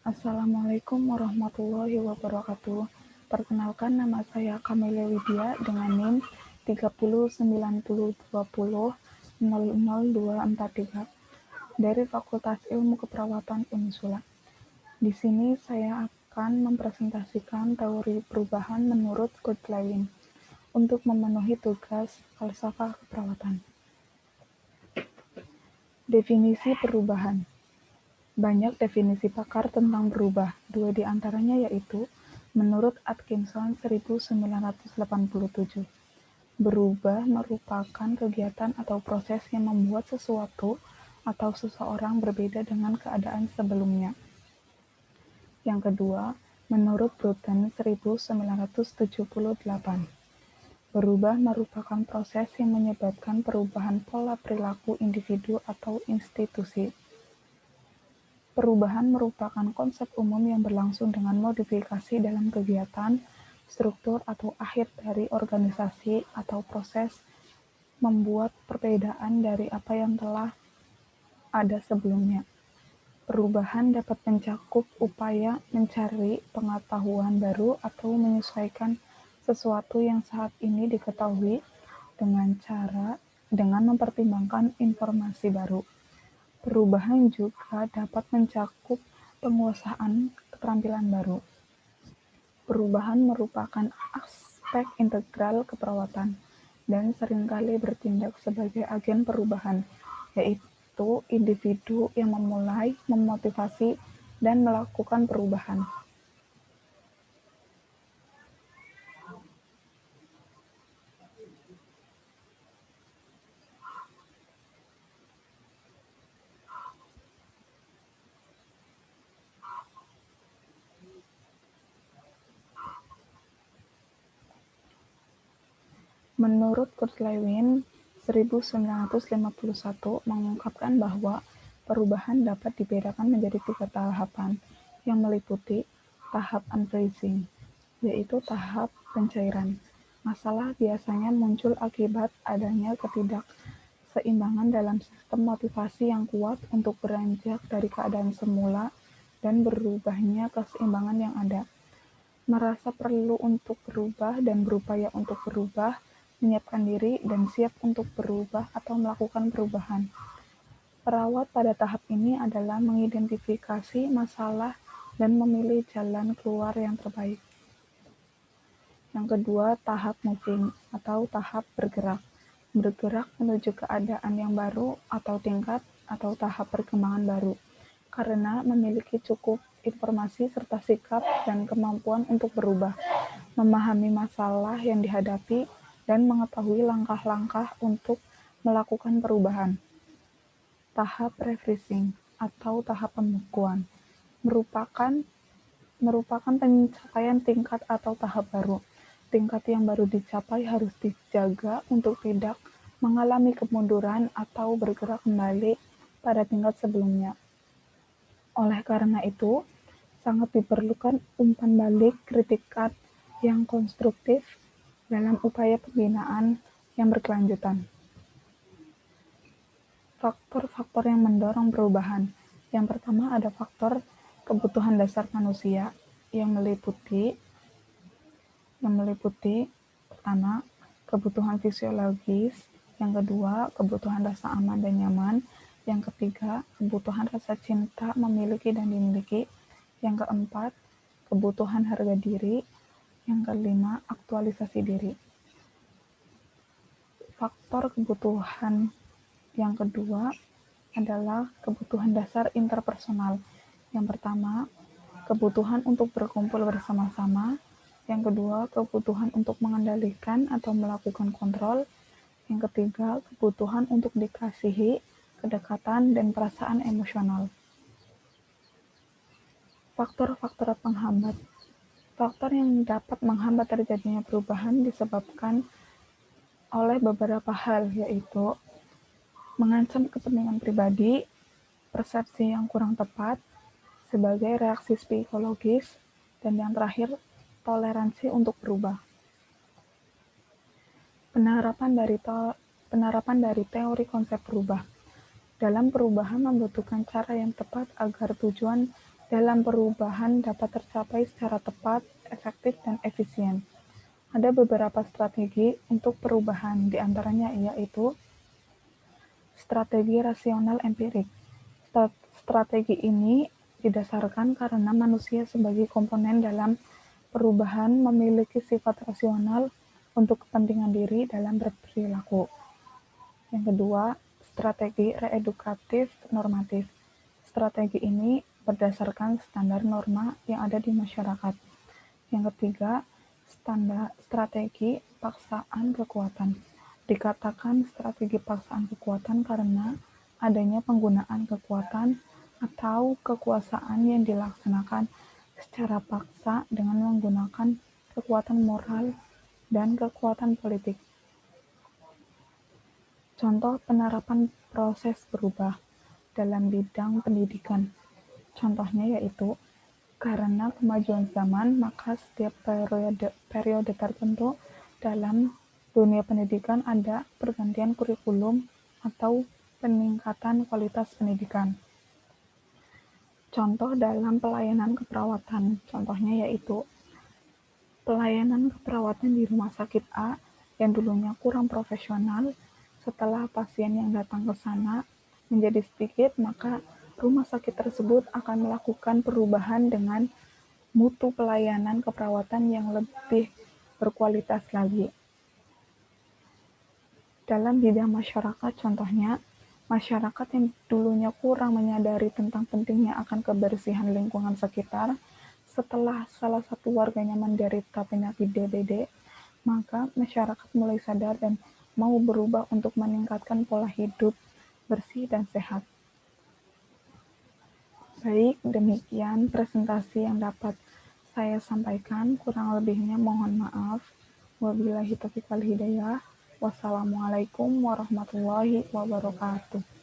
Assalamualaikum warahmatullahi wabarakatuh. Perkenalkan, nama saya Kamila Widya dengan NIM 309020000243 dari Fakultas Ilmu Keperawatan Unisula. Di sini saya akan mempresentasikan teori perubahan menurut Kurt Lewin untuk memenuhi tugas falsafah keperawatan. Definisi perubahan. Banyak definisi pakar tentang berubah, dua di antaranya yaitu, menurut Atkinson 1987, berubah merupakan kegiatan atau proses yang membuat sesuatu atau seseorang berbeda dengan keadaan sebelumnya. Yang kedua, menurut Bruton 1978, berubah merupakan proses yang menyebabkan perubahan pola perilaku individu atau institusi. Perubahan merupakan konsep umum yang berlangsung dengan modifikasi dalam kegiatan, struktur, atau akhir dari organisasi atau proses membuat perbedaan dari apa yang telah ada sebelumnya. Perubahan dapat mencakup upaya mencari pengetahuan baru atau menyesuaikan sesuatu yang saat ini diketahui dengan mempertimbangkan informasi baru. Perubahan juga dapat mencakup penguasaan keterampilan baru. Perubahan merupakan aspek integral keperawatan dan seringkali bertindak sebagai agen perubahan, yaitu individu yang memulai, memotivasi, dan melakukan perubahan. Menurut Kurt Lewin, 1951 mengungkapkan bahwa perubahan dapat dibedakan menjadi 3 tahapan yang meliputi tahap unfreezing, yaitu tahap pencairan. Masalah biasanya muncul akibat adanya ketidakseimbangan dalam sistem motivasi yang kuat untuk beranjak dari keadaan semula dan berubahnya keseimbangan yang ada. Merasa perlu untuk berubah dan berupaya untuk berubah, menyiapkan diri dan siap untuk berubah atau melakukan perubahan. Perawat pada tahap ini adalah mengidentifikasi masalah dan memilih jalan keluar yang terbaik. Yang kedua, tahap moving atau tahap bergerak. Bergerak menuju keadaan yang baru atau tingkat atau tahap perkembangan baru, karena memiliki cukup informasi serta sikap dan kemampuan untuk berubah, memahami masalah yang dihadapi, dan mengetahui langkah-langkah untuk melakukan perubahan. Tahap refreshing atau tahap pembekuan merupakan pencapaian tingkat atau tahap baru. Tingkat yang baru dicapai harus dijaga untuk tidak mengalami kemunduran atau bergerak kembali pada tingkat sebelumnya. Oleh karena itu, sangat diperlukan umpan balik kritikat yang konstruktif dalam upaya pembinaan yang berkelanjutan. Faktor-faktor yang mendorong perubahan. Yang pertama ada faktor kebutuhan dasar manusia yang meliputi pertama, kebutuhan fisiologis, yang kedua, kebutuhan rasa aman dan nyaman, yang ketiga, kebutuhan rasa cinta memiliki dan dimiliki, yang keempat, kebutuhan harga diri, yang kelima, aktualisasi diri. Faktor kebutuhan yang kedua adalah kebutuhan dasar interpersonal. Yang pertama, kebutuhan untuk berkumpul bersama-sama. Yang kedua, kebutuhan untuk mengendalikan atau melakukan kontrol. Yang ketiga, kebutuhan untuk dikasihi, kedekatan, dan perasaan emosional. Faktor-faktor penghambat. Faktor yang dapat menghambat terjadinya perubahan disebabkan oleh beberapa hal, yaitu mengancam kepentingan pribadi, persepsi yang kurang tepat, sebagai reaksi psikologis, dan yang terakhir, toleransi untuk berubah. Penerapan dari teori konsep berubah. Dalam perubahan membutuhkan cara yang tepat agar tujuan dalam perubahan dapat tercapai secara tepat, efektif, dan efisien. Ada beberapa strategi untuk perubahan, di antaranya yaitu strategi rasional empirik. Strategi ini didasarkan karena manusia sebagai komponen dalam perubahan memiliki sifat rasional untuk kepentingan diri dalam berperilaku. Yang kedua, strategi reedukatif normatif. Strategi ini berdasarkan standar norma yang ada di masyarakat. Yang ketiga, strategi paksaan kekuatan. Dikatakan strategi paksaan kekuatan karena adanya penggunaan kekuatan atau kekuasaan yang dilaksanakan secara paksa dengan menggunakan kekuatan moral dan kekuatan politik. Contoh penerapan proses berubah dalam bidang pendidikan. Contohnya yaitu, karena kemajuan zaman, maka setiap periode tertentu dalam dunia pendidikan ada pergantian kurikulum atau peningkatan kualitas pendidikan. Contoh dalam pelayanan keperawatan, contohnya yaitu pelayanan keperawatan di rumah sakit A yang dulunya kurang profesional, setelah pasien yang datang ke sana menjadi sedikit, maka rumah sakit tersebut akan melakukan perubahan dengan mutu pelayanan keperawatan yang lebih berkualitas lagi. Dalam bidang masyarakat, contohnya, masyarakat yang dulunya kurang menyadari tentang pentingnya akan kebersihan lingkungan sekitar, setelah salah satu warganya menderita penyakit DBD, maka masyarakat mulai sadar dan mau berubah untuk meningkatkan pola hidup bersih dan sehat. Baik, demikian presentasi yang dapat saya sampaikan. Kurang lebihnya mohon maaf. Wabillahi taufiq wal hidayah. Wassalamualaikum warahmatullahi wabarakatuh.